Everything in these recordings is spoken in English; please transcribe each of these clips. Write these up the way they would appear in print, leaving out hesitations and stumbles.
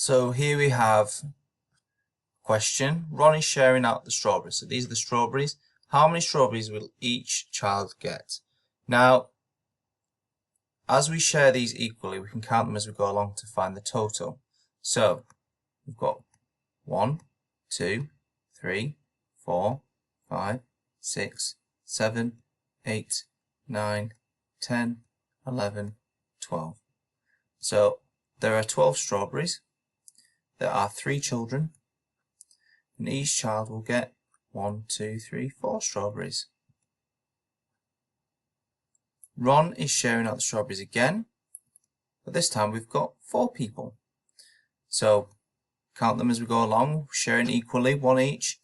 So here we have question. Ron is sharing out the strawberries. So these are the strawberries. How many strawberries will each child get? Now, as we share these equally, we can count them as we go along to find the total. So we've got 1, 2, 3, 4, 5, 6, 7, 8, 9, 10, 11, 12. So there are 12 strawberries. There are 3 children, and each child will get 1, 2, 3, 4 strawberries. Ron is sharing out the strawberries again, but this time we've got 4 people. So count them as we go along, sharing equally, 1 each,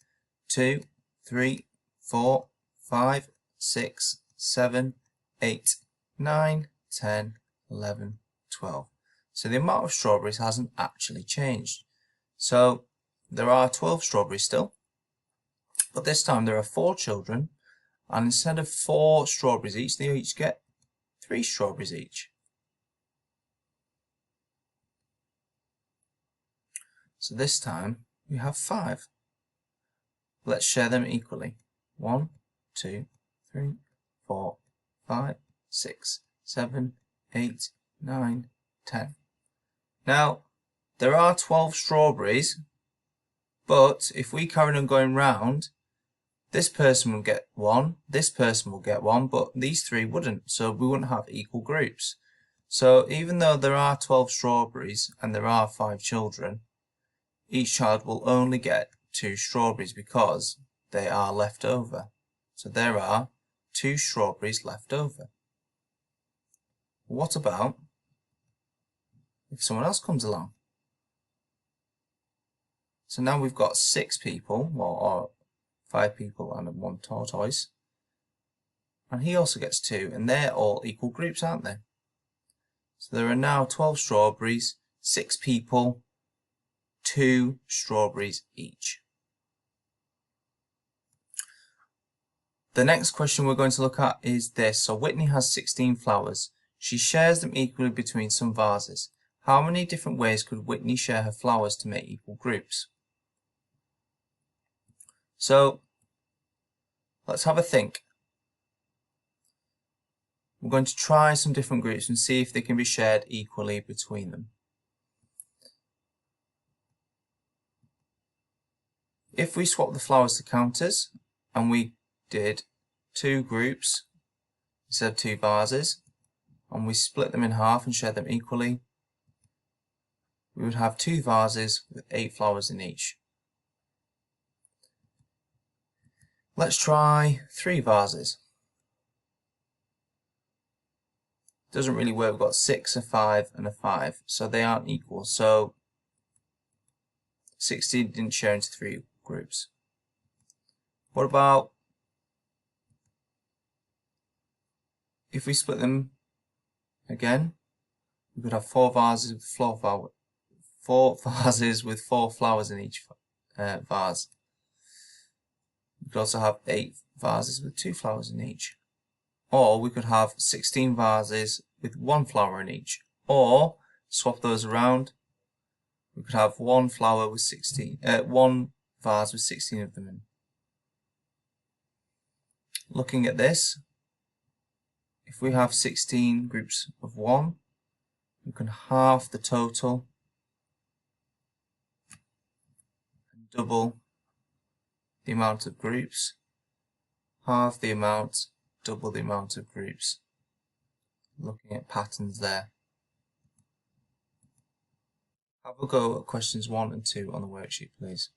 2, 3, 4, 5, 6, 7, 8, 9, 10, 11, 12. So the amount of strawberries hasn't actually changed. So there are 12 strawberries still, but this time there are 4 children, and instead of 4 strawberries each, they each get 3 strawberries each. So this time we have 5. Let's share them equally. 1, 2, 3, 4, 5, 6, 7, 8, 9, 10. Now, there are 12 strawberries, but if we carry on going round, this person will get 1, this person will get 1, but these 3 wouldn't, so we wouldn't have equal groups. So even though there are 12 strawberries and there are 5 children, each child will only get 2 strawberries because they are left over. So there are 2 strawberries left over. What about if someone else comes along? So now we've got 6 people, or 5 people and 1 tortoise, and he also gets 2, and they're all equal groups, aren't they? So there are now 12 strawberries, 6 people, 2 strawberries each. The next question we're going to look at is this. So Whitney has 16 flowers. She shares them equally between some vases. How many different ways could Whitney share her flowers to make equal groups? So let's have a think. We're going to try some different groups and see if they can be shared equally between them. If we swap the flowers to counters and we did 2 groups instead of 2 vases, and we split them in half and share them equally, we would have 2 vases with 8 flowers in each. Let's try 3 vases. Doesn't really work. We've got 6, a 5 and a 5, so they aren't equal. So 16 didn't share into 3 groups. What about if we split them again? We could have 4 vases with 4 vases with 4 flowers in each vase. We could also have 8 vases with 2 flowers in each. Or we could have 16 vases with 1 flower in each. Or swap those around. We could have 1 flower with 1 vase with 16 of them in. Looking at this, if we have 16 groups of 1, we can half the total and double the amount of groups. Half the amount, double the amount of groups. Looking at patterns there. Have a go at questions 1 and 2 on the worksheet, please.